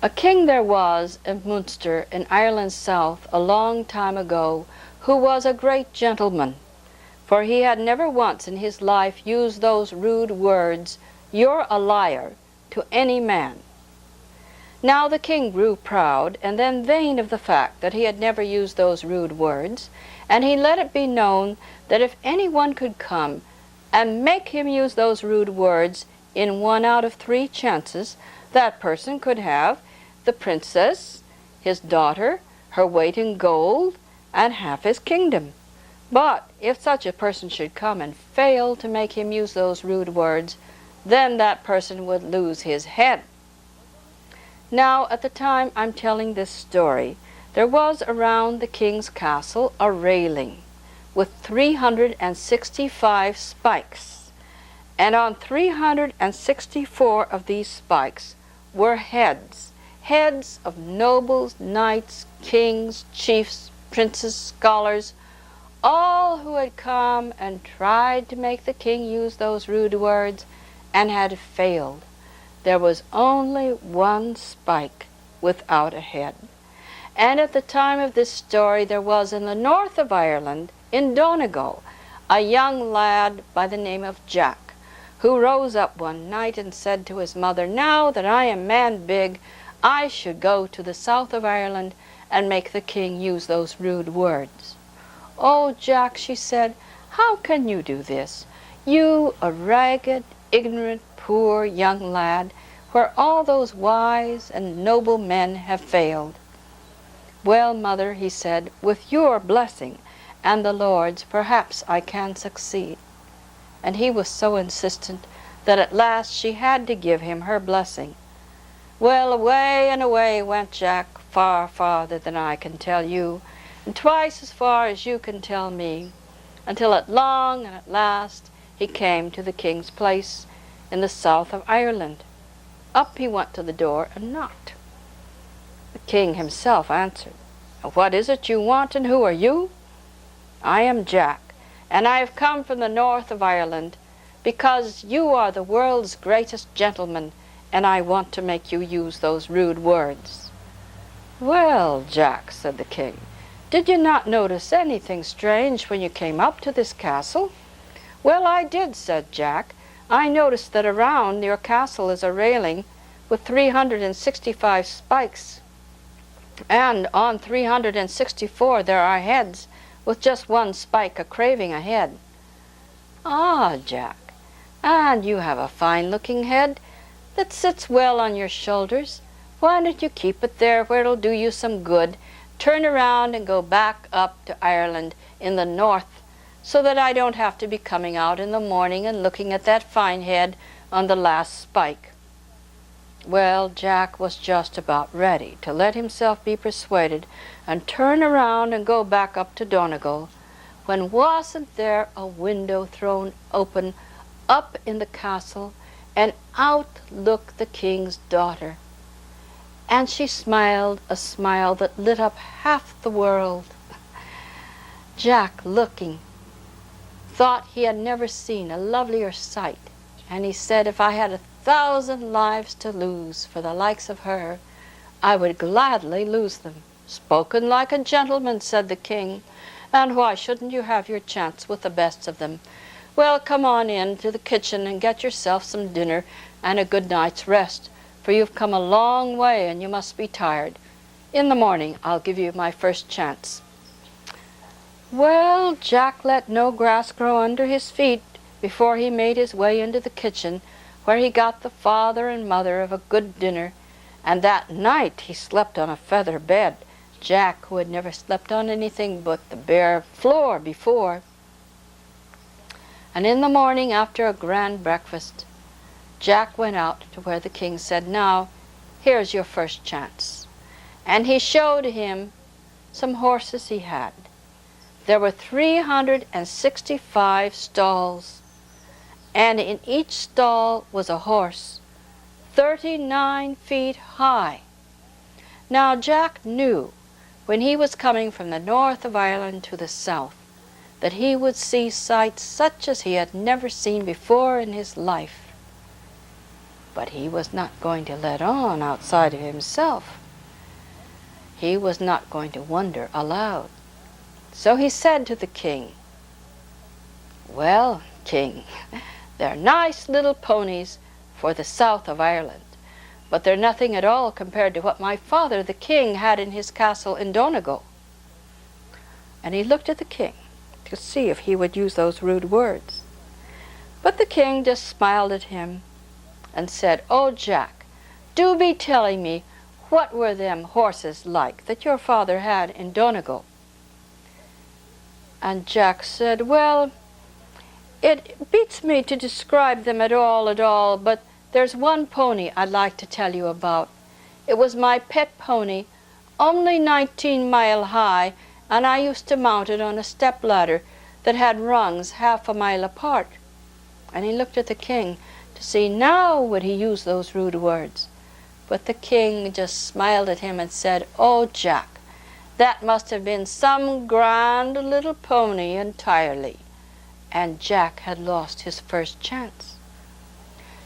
A king there was in Munster in Ireland's south a long time ago, who was a great gentleman, for he had never once in his life used those rude words, "You're a liar," to any man. Now the king grew proud and then vain of the fact that he had never used those rude words, and he let it be known that if anyone could come and make him use those rude words in 1 out of 3 chances, that person could have the princess, his daughter, her weight in gold, and half his kingdom. But if such a person should come and fail to make him use those rude words, then that person would lose his head. Now, at the time I'm telling this story, there was around the king's castle a railing with 365 spikes, and on 364 of these spikes were heads of nobles, knights, kings, chiefs, princes, scholars, all who had come and tried to make the king use those rude words and had failed. There was only 1 spike without a head. And at the time of this story there was in the north of Ireland, in Donegal, a young lad by the name of Jack, who rose up one night and said to his mother, "Now that I am man big, I should go to the south of Ireland and make the king use those rude words." "Oh, Jack," she said, "how can you do this? You, a ragged, ignorant, poor young lad, where all those wise and noble men have failed." "Well, mother," he said, "with your blessing and the Lord's, perhaps I can succeed." And he was so insistent that at last she had to give him her blessing. Well, away and away went Jack, far farther than I can tell you, and twice as far as you can tell me, until at last he came to the king's place in the south of Ireland. Up he went to the door and knocked. The king himself answered, "What is it you want, and who are you?" "I am Jack, and I have come from the north of Ireland, because you are the world's greatest gentleman, and I want to make you use those rude words." "Well, Jack," said the king, "did you not notice anything strange when you came up to this castle?" "Well, I did," said Jack. "I noticed that around your castle is a railing with 365 spikes, and on 364 there are heads, with just 1 spike a craving a head." "Ah, Jack, and you have a fine-looking head that sits well on your shoulders. Why don't you keep it there where it'll do you some good? Turn around and go back up to Ireland in the north, so that I don't have to be coming out in the morning and looking at that fine head on the last spike." Well, Jack was just about ready to let himself be persuaded and turn around and go back up to Donegal, when wasn't there a window thrown open up in the castle, and out looked the king's daughter, and she smiled a smile that lit up half the world. Jack, looking, thought he had never seen a lovelier sight, and he said, "If I had 1,000 lives to lose for the likes of her, I would gladly lose them." "Spoken like a gentleman," said the king, "and why shouldn't you have your chance with the best of them? Well, come on in to the kitchen and get yourself some dinner and a good night's rest, for you've come a long way and you must be tired. In the morning I'll give you my first chance." Well, Jack let no grass grow under his feet before he made his way into the kitchen, where he got the father and mother of a good dinner, and that night he slept on a feather bed, Jack, who had never slept on anything but the bare floor before. And in the morning, after a grand breakfast, Jack went out to where the king said, "Now, here's your first chance." And he showed him some horses he had. There were 365 stalls, and in each stall was a horse 39 feet high. Now Jack knew when he was coming from the north of Ireland to the south that he would see sights such as he had never seen before in his life. But he was not going to let on outside of himself. He was not going to wonder aloud. So he said to the king, "Well, king, they're nice little ponies for the south of Ireland, but they're nothing at all compared to what my father, the king, had in his castle in Donegal." And he looked at the king to see if he would use those rude words. But the king just smiled at him and said, "Oh, Jack, do be telling me what were them horses like that your father had in Donegal?" And Jack said, "Well, it beats me to describe them at all, but there's one pony I'd like to tell you about. It was my pet pony, only 19 mile high, and I used to mount it on a step ladder that had rungs half a mile apart." And he looked at the king to see now would he use those rude words. But the king just smiled at him and said, "Oh, Jack, that must have been some grand little pony entirely." And Jack had lost his first chance.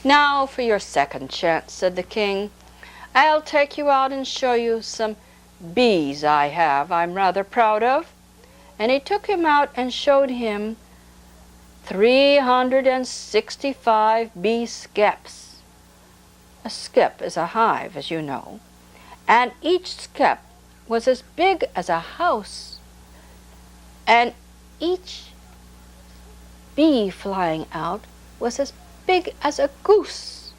"Now for your second chance," said the king. "I'll take you out and show you some bees I'm rather proud of." And he took him out and showed him 365 bee skeps. A skep is a hive, as you know, and each skep was as big as a house, and each bee flying out was as big as a goose.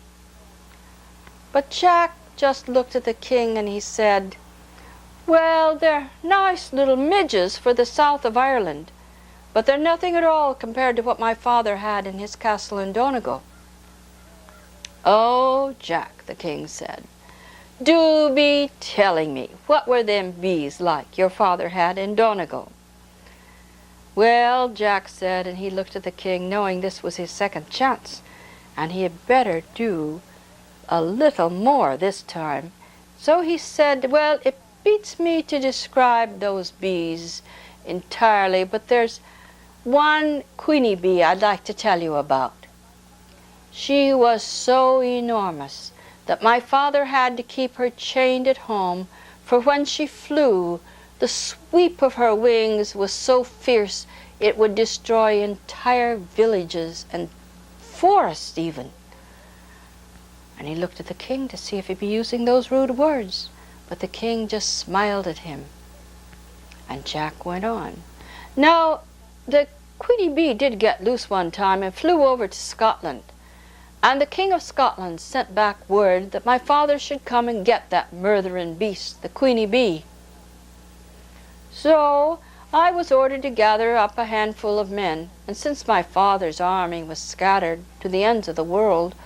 But Jack just looked at the king and he said, "Well, they're nice little midges for the south of Ireland, but they're nothing at all compared to what my father had in his castle in Donegal." "Oh, Jack," the king said, "do be telling me what were them bees like your father had in Donegal?" "Well," Jack said, and he looked at the king, knowing this was his second chance, and he had better do a little more this time. So he said, "Well, it beats me to describe those bees entirely, but there's one queenie bee I'd like to tell you about. She was so enormous that my father had to keep her chained at home, for when she flew, the sweep of her wings was so fierce it would destroy entire villages and forests even." And he looked at the king to see if he'd be using those rude words, but the king just smiled at him. And Jack went on. "Now, the queenie bee did get loose one time and flew over to Scotland. And the king of Scotland sent back word that my father should come and get that murthering beast, the queenie bee. So I was ordered to gather up a handful of men, and since my father's army was scattered to the ends of the world,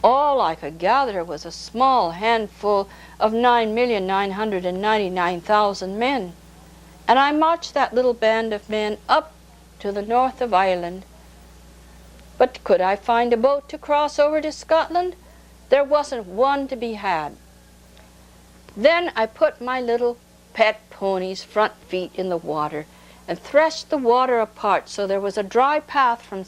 all I could gather was a small handful of 9,999,000 men. And I marched that little band of men up to the north of Ireland. But could I find a boat to cross over to Scotland? There wasn't one to be had. Then I put my little pet pony's front feet in the water and threshed the water apart so there was a dry path from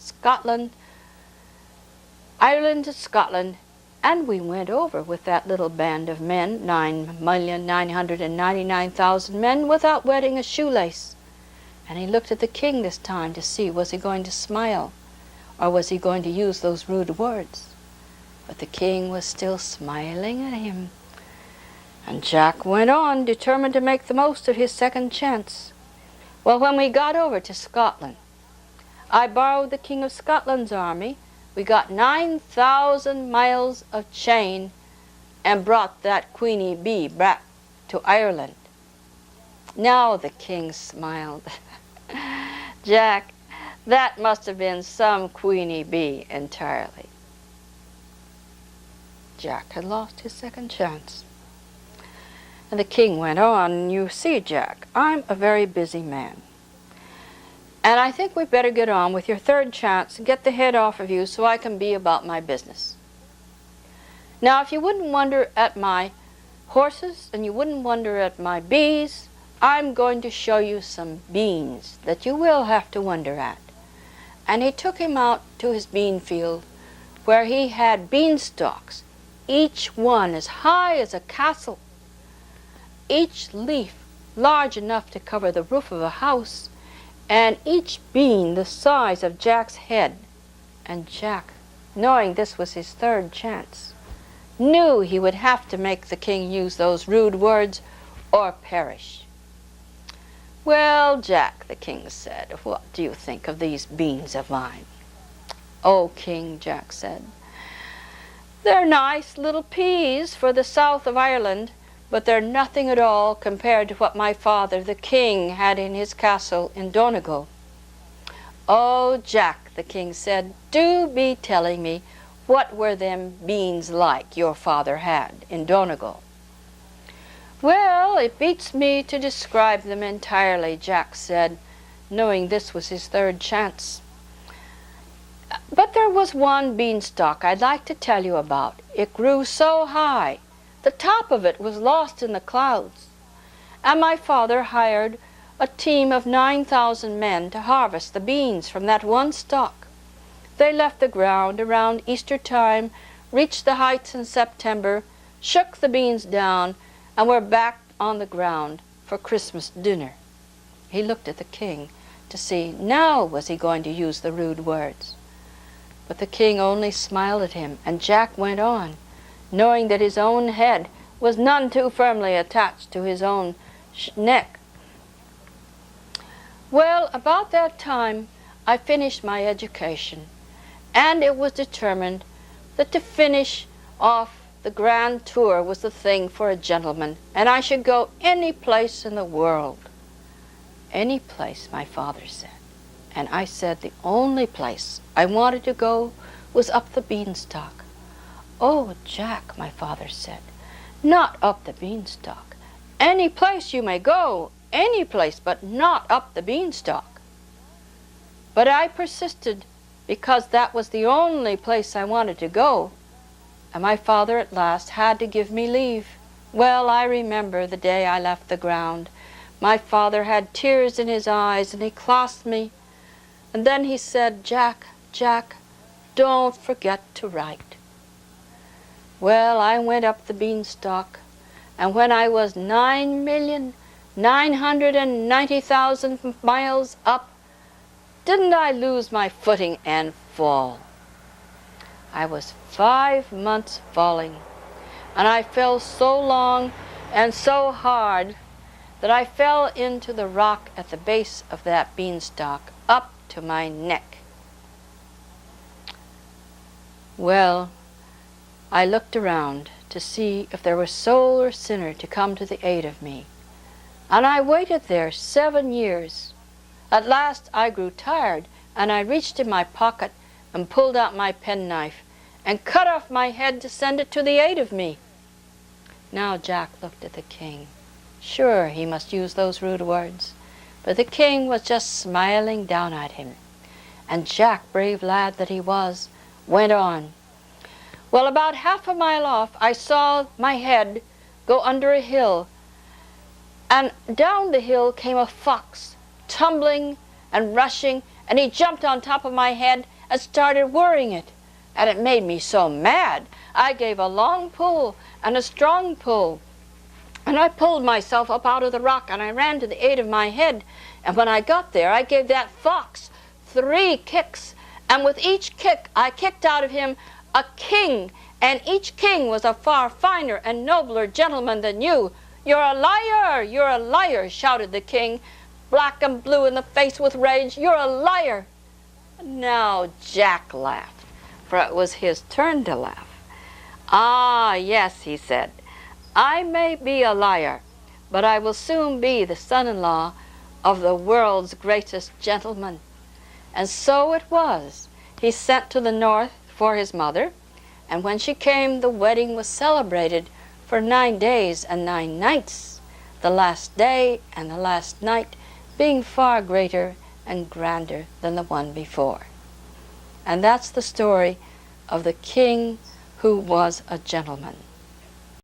Ireland to Scotland, and we went over with that little band of men, 9,999,000 men, without wetting a shoelace." And he looked at the king this time to see was he going to smile or was he going to use those rude words. But the king was still smiling at him. And Jack went on, determined to make the most of his second chance. "Well, when we got over to Scotland, I borrowed the King of Scotland's army. We got 9,000 miles of chain and brought that queenie bee back to Ireland." Now the king smiled. "Jack, that must have been some queenie bee entirely." Jack had lost his second chance. And the king went on, "You see, Jack, I'm a very busy man. And I think we'd better get on with your third chance and get the head off of you so I can be about my business. Now, if you wouldn't wonder at my horses and you wouldn't wonder at my bees, I'm going to show you some beans that you will have to wonder at." And he took him out to his bean field where he had beanstalks each one as high as a castle, each leaf large enough to cover the roof of a house, and each bean the size of Jack's head. And Jack, knowing this was his third chance, knew he would have to make the king use those rude words or perish. "Well, Jack," the king said, "what do you think of these beans of mine?" "Oh, King," Jack said, "they're nice little peas for the south of Ireland, but they're nothing at all compared to what my father, the king, had in his castle in Donegal." "Oh, Jack," the king said, "do be telling me what were them beans like your father had in Donegal?" "Well, it beats me to describe them entirely," Jack said, knowing this was his third chance. "But there was one beanstalk I'd like to tell you about. It grew so high, the top of it was lost in the clouds, and my father hired a team of 9,000 men to harvest the beans from that one stalk. They left the ground around Easter time, reached the heights in September, shook the beans down, and were back on the ground for Christmas dinner." He looked at the king to see now was he going to use the rude words. But the king only smiled at him, and Jack went on, knowing that his own head was none too firmly attached to his own neck. "Well, about that time I finished my education, and it was determined that to finish off the grand tour was the thing for a gentleman, and I should go any place in the world." "Any place," my father said. And I said the only place I wanted to go was up the beanstalk. "Oh, Jack," my father said, "not up the beanstalk. Any place you may go, any place, but not up the beanstalk." But I persisted because that was the only place I wanted to go, and my father at last had to give me leave. Well, I remember the day I left the ground. My father had tears in his eyes, and he clasped me, and then he said, "Jack, Jack, don't forget to write." Well, I went up the beanstalk, and when I was 9,990,000 miles up, didn't I lose my footing and fall? I was 5 months falling, and I fell so long and so hard that I fell into the rock at the base of that beanstalk, up to my neck. Well, I looked around to see if there was soul or sinner to come to the aid of me, and I waited there 7 years. At last I grew tired, and I reached in my pocket and pulled out my penknife and cut off my head to send it to the aid of me. Now Jack looked at the king. Sure, he must use those rude words, but the king was just smiling down at him. And Jack, brave lad that he was, went on. Well, about half a mile off, I saw my head go under a hill, and down the hill came a fox, tumbling and rushing, and he jumped on top of my head and started worrying it. And it made me so mad, I gave a long pull and a strong pull, and I pulled myself up out of the rock, and I ran to the aid of my head. And when I got there, I gave that fox 3 kicks, and with each kick I kicked out of him a king, and each king was a far finer and nobler gentleman than you. You're a liar! You're a liar! Shouted the king, black and blue in the face with rage. You're a liar! Now Jack laughed, for it was his turn to laugh. Ah, yes, he said, I may be a liar, but I will soon be the son-in-law of the world's greatest gentleman. And so it was. He sent to the north for his mother, and when she came, the wedding was celebrated for 9 days and 9 nights, the last day and the last night being far greater and grander than the one before. And that's the story of the king who was a gentleman.